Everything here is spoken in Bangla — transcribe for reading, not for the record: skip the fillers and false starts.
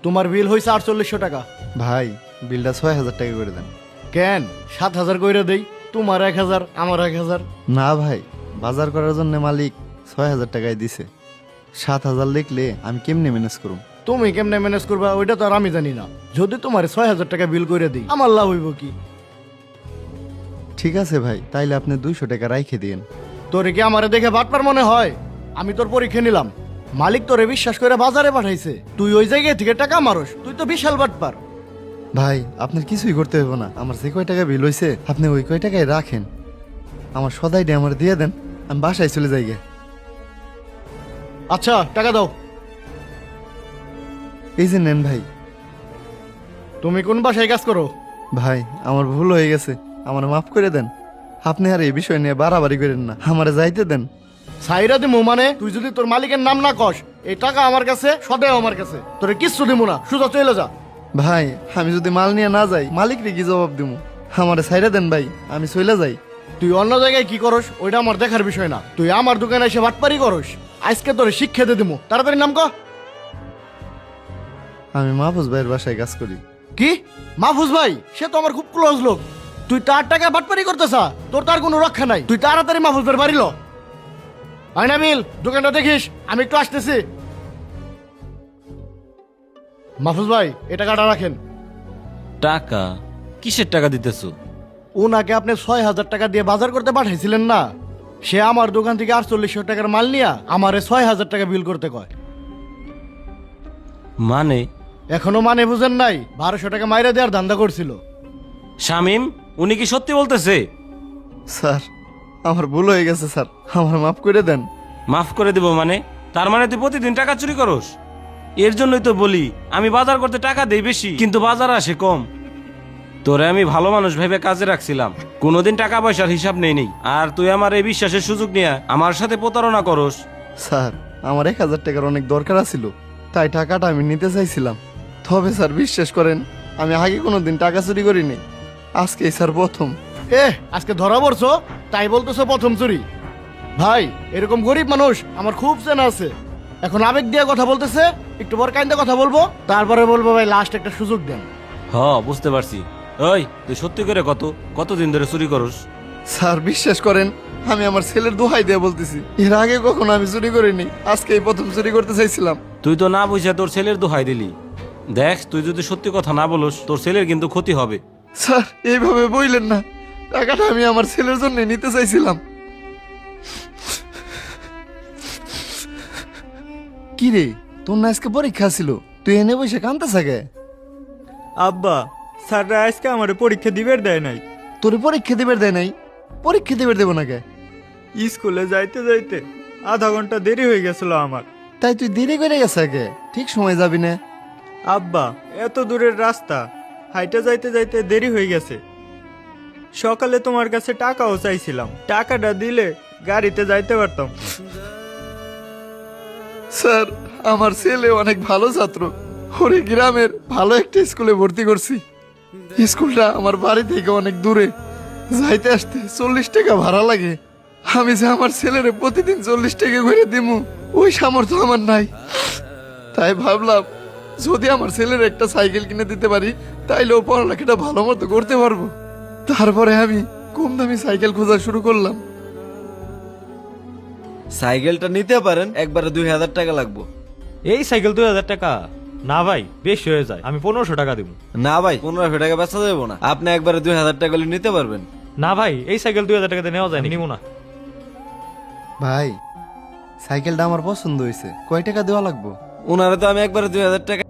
তোমার বিল হয়েছে 4800 টাকা। ভাই বিলটা 6000 টাকা করে দেন। কেন 7000 কইরা দেই? তোমার 1000 আমার 1000। না ভাই, বাজার করার জন্য মালিক 6000 টাকায় দিছে। 7000 লিখলে আমি কেমনে ম্যানেজ করুম? তুমি কেমনে ম্যানেজ করবা ওইটা তো আর আমি জানি না। যদি তোমার 6000 টাকা বিল কইরা দিই আমার লাভ হইব কি? ঠিক আছে ভাই, তাইলে আপনি 200 টাকা রাইখে দিন। তোরে কি আমারে দেখে বাটপার মনে হয়? আমি তোর পরীক্ষা নিলাম, মালিক তোরে বিশ্বাস করে বাজারে পাঠাইছে, তুই ওই জায়গায় থেকে টাকা মারস, তুই তো বিশাল বাটপার। ভাই আপনার কিছুই করতে হবে না, আমার যে কয় টাকা বিল হইছে আপনি ওই কয় টাকায় রাখেন। আমার সদাইটা আমার দিয়ে দেন, আমি বাসায় চলে যাই গে। আচ্ছা টাকা দাও। এই যে নেন ভাই। তুমি কোন বাসায় কাজ করো? ভাই আমার ভুল হয়ে গেছে, আমার মাফ করে দেন। আপনি আর এই বিষয় নিয়ে বাড়াবাড়ি করেন না, আমারে যাইতে দেন। সাইরা দিমু মানে? তুই যদি তোর মালিকের নাম না কস, এই টাকা আমার কাছে, সদাই আমার কাছে, তোরে কিচ্ছু দিমু না, সোজা চলে যা। ভাই আমি যদি মাল নিয়ে না যাই মালিকরে কি জবাব দিমু? আমারে ছাইরা দেন ভাই, আমি চলে যাই। তুই অন্য জায়গায় কি করস ওইটা আমার দেখার বিষয় না, তুই আমার দোকানে এসে বাটপারি করস। আজকে তোরে শিক্ষা দিয়ে দিমু, তাড়াতাড়ি নাম ক। আমি মাহফুজ ভাইয়ের বাসায় কাজ করি। কি? মাহফুজ ভাই? সে তো আমার খুব ক্লোজ লোক। তুই তার টাকা বাটপারি করতেছা? তোর তার কোনো রক্ষা নাই, তুই তাড়াতাড়ি মাহফুজ ভাইয়ের বাড়ি ল। আয়না মিল, দোকানটা দেখিস, আমি একটু আসতেছি। মাহফুজ ভাই এ টাকাটা রাখেন। টাকা? কিসের টাকা দিতেছো? ওনাকে আপনি 6000 টাকা দিয়ে বাজার করতে পাঠাইছিলেন না? সে আমার দোকান থেকে 4800 টাকার মাল নিয়া আমারে 6000 টাকা বিল করতে কয়। মানে? এখনো মানে বুঝেন নাই? 1200 টাকা মাইরা দেওয়ার ধান্দা করছিল। শামিম, উনি কি সত্যি বলতেছে? স্যার আমার ভুল হয়ে গেছে স্যার, আমার মাফ করে দেন। মাফ করে দেব মানে? তার মানে তুই প্রতিদিন টাকা চুরি করস? এর জন্যই তো বলি আমি বাজার করতে টাকা দেই বেশি, কিন্তু বাজার আসে কম। তোরে আমি ভালো মানুষ ভেবে কাজে রাখছিলাম, কোনোদিন টাকা পয়সার হিসাব নেই। আর তুই আমার এই বিশ্বাসের সুযোগ নিয়ে আমার সাথে প্রতারণা করস। স্যার আমার 1000 টাকার অনেক দরকার ছিল, তাই টাকাটা আমি নিতে চাইছিলাম। তবে স্যার বিশ্বাস করেন, আমি আগে কোনোদিন টাকা চুরি করিনি, আজকে স্যার প্রথম। আজকে ধরা পড়ছো তাই বলতেছো প্রথম চুরি? ভাই এরকম গরিব মানুষ আমার খুব চেনা আছে। এখন আবেগ দিয়ে কথা বলতেছে, একটু পর কাইন্দা কথা বলবো, তারপরে বলবো ভাই লাস্ট একটা সুযোগ দেন। বুঝতে পারছি। ওই তুই সত্যি করে কতদিন ধরে চুরি করস? স্যার বিশ্বাস করেন, আমি আমার ছেলের দোহাই দিয়ে বলতেছি, এর আগে কখনো আমি চুরি করিনি, আজকে এই প্রথম চুরি করতে চাইছিলাম। তুই তো না বুঝে তোর ছেলের দোহাই দিলি। দেখ, তুই যদি সত্যি কথা না বলস তোর ছেলের কিন্তু ক্ষতি হবে। স্যার এইভাবে বললেন না, টাকাটা আমি আমার ছেলের জন্য নিতে চাইছিলাম। কি রে, তোর না আজকে পরীক্ষা ছিল, তুই এনে বসে কান্দতে থাকে? আব্বা, স্যাররা আজকে আমার পরীক্ষা দিবের দেয় নাই। তোর পরীক্ষা দিবের দেয় নাই? পরীক্ষা দিবের দেবো না কে? স্কুলে যাইতে যাইতে আধা ঘন্টা দেরি হয়ে গেছিল আমার। তাই তুই দেরি করে গেছে কে? ঠিক সময় যাবি না? আব্বা, এত দূরের রাস্তা, হাইটে যাইতে যাইতে দেরি হয়ে গেছে। সকালে তোমার কাছে টাকাও চাইছিলাম, টাকাটা দিলে গাড়িতে যাইতে পারতাম। স্যার আমার ছেলে অনেক ভালো ছাত্র, ওরে গ্রামের ভালো একটা স্কুলে ভর্তি করছি। স্কুলটা আমার বাড়ি থেকে অনেক দূরে, যাইতে আসতে 40 টাকা ভাড়া লাগে। আমি যে আমার ছেলেরে প্রতিদিন 40 টাকা করে দিমু ওই সামর্থ্য আমার নাই। তাই ভাবলাম যদি আমার ছেলের একটা সাইকেল কিনে দিতে পারি তাইলে ও পড়ালেখাটা ভালো মতো করতে পারবো। তারপরে আমি কম দামি সাইকেল খোঁজা শুরু করলাম। সাইকেলটা নিতে পারেন, একবারে 2000 টাকা লাগবো। এই সাইকেল 2000 টাকা? না ভাই, বেশি হয়ে যায়, আমি 1500 টাকা দিব। না ভাই, 1500 টাকা বেচা যাবো না, আপনি একবারে 2000 টাকা হলে নিতে পারবেন। না ভাই, এই সাইকেল 2000 টাকাতে নেওয়া যায়, নিব না। ভাই সাইকেলটা আমার পছন্দ হয়েছে, কয় টাকা দেওয়া লাগবো? ওনারা তো আমি একবারে 2000 টাকা